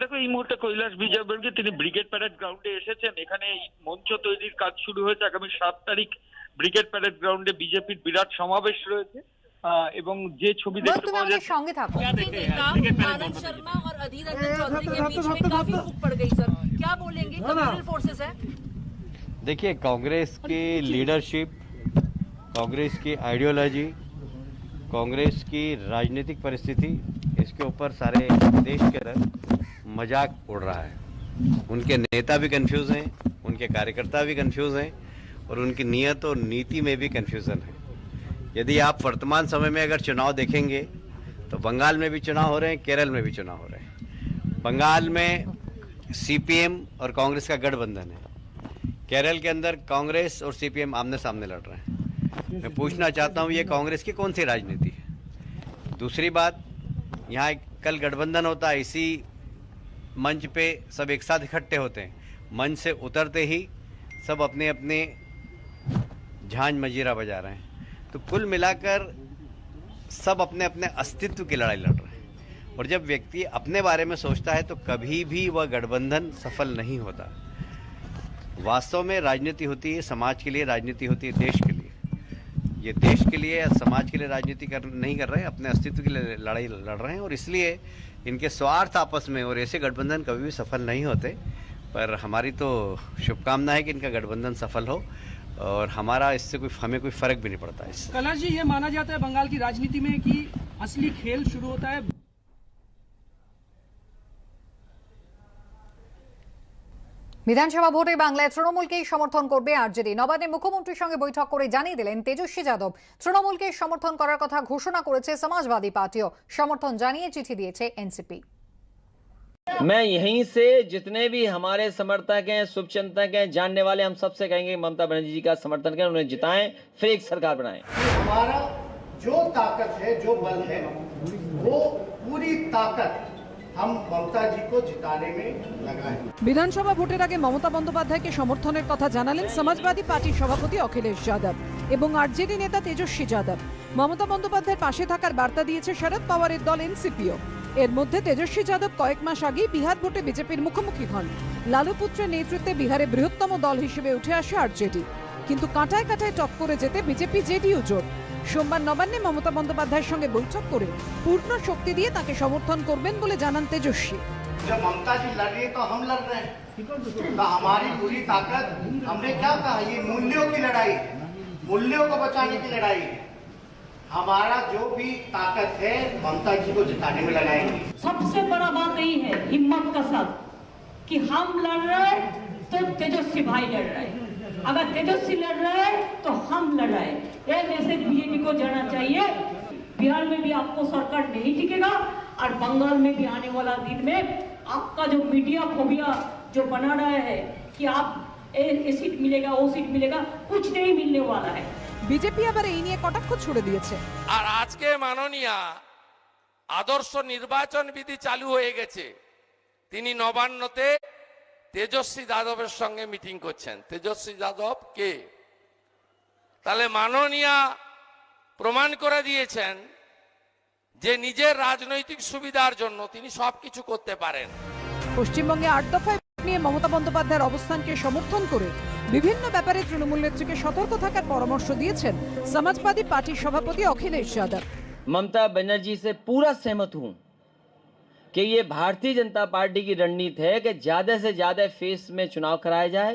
দেখো, এই মুহূর্তে কৈলাস বিজয়বর্গী তিনি ব্রিগেড প্যারেড গ্রাউন্ডে এসেছেন। এখানে মঞ্চ তৈরির কাজ শুরু হয়েছে। আগামী 7 তারিখ ব্রিগেড প্যারেড গ্রাউন্ডে বিজেপির বিরাট সমাবেশ রয়েছে। এবং যে ছবি দেখতে পাওয়া যাচ্ছে, সঙ্গে থাকো। आनंद शर्मा और अधीर रंजन चौधरी के बीच में काफी फूट पड़ गई सर, क्या बोलेंगे? कम्युनल फोर्सेस है। देखिए, कांग्रेस की लीडरशिप, कांग्रेस की आइडियोलॉजी, कांग्रेस की राजनीतिक परिस्थिति, इसके ऊपर सारे देश के अंदर मजाक उड़ रहा है। उनके नेता भी कंफ्यूज हैं, उनके कार्यकर्ता भी कंफ्यूज हैं और उनकी नीयत और नीति में भी कंफ्यूजन है। यदि आप वर्तमान समय में अगर चुनाव देखेंगे तो बंगाल में भी चुनाव हो रहे हैं, केरल में भी चुनाव हो रहे हैं। बंगाल में सीपीएम और कांग्रेस का गठबंधन है, केरल के अंदर कांग्रेस और सीपीएम आमने सामने लड़ रहे हैं। मैं पूछना चाहता हूँ, ये कांग्रेस की कौन सी राजनीति है? दूसरी बात, यहाँ कल गठबंधन होता है, इसी मंच पे सब एक साथ इकट्ठे होते हैं, मंच से उतरते ही सब अपने अपने झांझ मजीरा बजा रहे हैं। तो कुल मिलाकर सब अपने अपने अस्तित्व की लड़ाई लड़ रहे हैं। और जब व्यक्ति अपने बारे में सोचता है तो कभी भी वह गठबंधन सफल नहीं होता। वास्तव में राजनीति होती है समाज के लिए, राजनीति होती है देश के लिए। ये देश के लिए या समाज के लिए राजनीति नहीं कर रहे हैं, अपने अस्तित्व के लिए लड़ाई लड़ रहे हैं। और इसलिए इनके स्वार्थ आपस में और ऐसे गठबंधन कभी भी सफल नहीं होते। पर हमारी तो शुभकामना है कि इनका गठबंधन सफल हो और हमारा इससे हमें कोई फर्क भी नहीं पड़ता है इससे। कैलाश जी, ये माना जाता है बंगाल की राजनीति में कि असली खेल शुरू होता है। বিধানসভা ভোটে বাংলায় তৃণমূলকেই সমর্থন করবে আরজেডি। নবান্নে মুখ্যমন্ত্রীর সঙ্গে বৈঠক করে জানিয়ে দিলেন তেজস্বী যাদব। তৃণমূলকে সমর্থন করার কথা ঘোষণা করেছে সমাজবাদী পার্টিও। সমর্থন জানিয়ে চিঠি দিয়েছে এনসিপি। मैं यहीं से जितने भी हमारे समर्थक हैं, शुभचिंतक हैं, जानने वाले, हम सबसे कहेंगे ममता बनर्जी जी का समर्थन करें, उन्हें जिताएं, फिर एक सरकार बनाएं। हमारा जो ताकत है, जो बल है, वो पूरी ताकत हम ममता जी को जिताने में लगाएं। বিধানসভা ভোটের আগে মমতা বন্দ্যোপাধ্যায়কে সমর্থনের কথা জানালেন সমাজবাদী পার্টির সভাপতি অখিলেশ যাদব এবং আরজেডি নেতা তেজস্বী যাদব। মমতা বন্দ্যোপাধ্যায়ের পাশে থাকার বার্তা দিয়েছে শরদ পাওয়ারের দল এনসিপিও। এর মধ্যে তেজস্বী যাদব কয়েক মাস আগে বিহার ভোটে বিজেপির মুখোমুখি হন। লালু পুত্রের নেতৃত্বে বিহারে বৃহত্তম দল হিসেবে উঠে আসে আরজেডি, কিন্তু কাঁটায় কাঁটায় টক্করে যেতে বিজেপি জেডিইউ জোট। সোমবার নবান্নে মমতা বন্দ্যোপাধ্যায়ের সঙ্গে বৈঠক করে পূর্ণ শক্তি দিয়ে তাকে সমর্থন করবেন বলে জানান তেজস্বী। जब ममता जी लड़ रही है तो हम लड़ रहे हैं, तो हमारी पूरी ताकत, हमने क्या कहा, ये मूल्यों की लड़ाई है, मूल्यों को बचाने की लड़ाई है। हमारा जो भी ताकत है ममता जी को जिताने में लगाएंगे। सबसे बड़ा बात यही है, हिम्मत का साथ, कि हम लड़ रहे हैं तो तेजस्वी भाई लड़ रहे हैं, अगर तेजस्वी लड़ रहे हैं तो हम लड़ रहे हैं। ये मैसेज बीजेपी को जाना चाहिए। बिहार में भी आपको सरकार नहीं टिकेगा और बंगाल में भी आने वाला दिन में आपका जो मीडिया फोबिया जो बना रहा है कि आप ये सीट मिलेगा, वो सीट मिलेगा, कुछ नहीं मिलने वाला है। বিজেপি আবার এই নিয়ে কটাক্ষ ছুড়ে দিয়েছে। আর আজকে মাননীয়া আদর্শ নির্বাচন বিধি চালু হয়ে গেছে, তিনি নবান্নতে তেজস্বী যাদবের সঙ্গে মিটিং করছেন। তেজস্বী যাদব কে? তাহলে মাননীয়া প্রমাণ করে দিয়েছেন যে নিজের রাজনৈতিক সুবিধার জন্য তিনি সবকিছু করতে পারেন। পশ্চিমবঙ্গে 8 দফায় নিয়ে মমতা বন্দ্যোপাধ্যায়ের অবস্থানকে সমর্থন করে বিভিন্ন ব্যাপারে তৃণমূল নেত্রীকে সতর্ক থাকার পরামর্শ দিয়েছেন সমাজবাদী পার্টির সভাপতি অখিলেশ যাদব। ममता बनर्जी से पूरा सहमत हूं कि ये भारतीय जनता पार्टी की रणनीति है कि ज्यादा से ज्यादा फेस में चुनाव कराया जाए,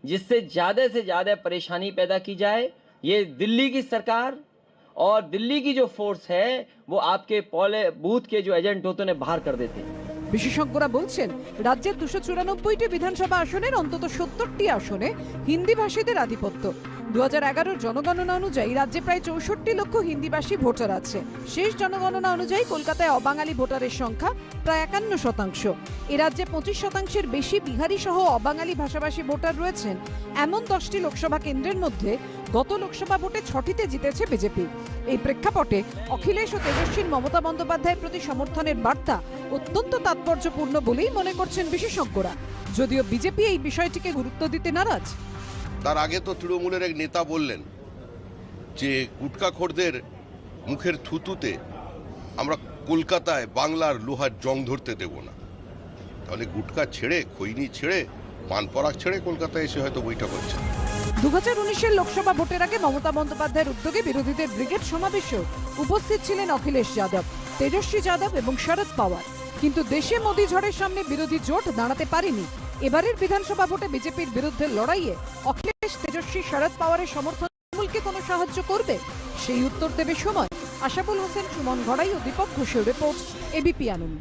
जिससे ज्यादा से ज्यादा परेशानी पैदा की जाए। ये दिल्ली की सरकार और दिल्ली की जो फोर्स है वो आपके बूथ के जो एजेंट होते हैं बाहर कर देते हैं। বিশেষজ্ঞরা বলছেন রাজ্যের 294টি বিধানসভা আসনের অন্তত 70টি আসনে হিন্দি ভাষীদের আধিপত্য। 2011 জনগণনা অনুযায়ী রাজ্যে প্রায় 64 লক্ষ হিন্দিভাষী ভোটার আছে। শেষ জনগণনা অনুযায়ী কলকাতায় অবাঙালি ভোটারের সংখ্যা প্রায় 51%। এ রাজ্যে 25% বেশি বিহারি সহ অবাঙালি ভাষাভাষী ভোটার রয়েছেন। এমন 10টি লোকসভা কেন্দ্রের মধ্যে গত লোকসভা ভোটে 6টিতে জিতেছে বিজেপি। এই প্রেক্ষাপটে অখিলেশ ও তেজস্বীর মমতা বন্দ্যোপাধ্যায়ের প্রতি সমর্থনের বার্তা অত্যন্ত তাৎপর্যপূর্ণ বলেই মনে করছেন বিশেষজ্ঞরা, যদিও বিজেপি এই বিষয়টিকে গুরুত্ব দিতে নারাজ। তার আগে তো তৃণমূলের এক নেতা বললেন যে গুটখাখোরদের মুখের থুতুতে আমরা কলকাতায় বাংলার লোহার জং ধরতে দেব না। তাহলে গুটকা ছেড়ে, খৈনি ছেড়ে, পান পরাগ ছেড়ে কলকাতায় এসে হয়তো বৈঠক হচ্ছে। 2019-এর লোকসভা ভোটের আগে মমতা বন্দ্যোপাধ্যায়ের উদ্যোগে বিরোধীদের ব্রিগেড সমাবেশেও উপস্থিত ছিলেন অখিলেশ যাদব, তেজস্বী যাদব এবং শরদ পাওয়ার। কিন্তু দেশে মোদী ঝড়ের সামনে বিরোধী জোট দাঁড়াতে পারেনি। এবারের বিধানসভা ভোটে বিজেপির বিরুদ্ধে লড়াইয়ে অখিলেশ, তেজস্বী, শরদ পাওয়ারের সমর্থন তৃণমূলকে কোনো সাহায্য করবে? সেই উত্তর দেবে সময়। আশাফুল হোসেন, সুমন ঘড়াই ও দীপক ঘোষের রিপোর্ট, এবিপি আনন্দ।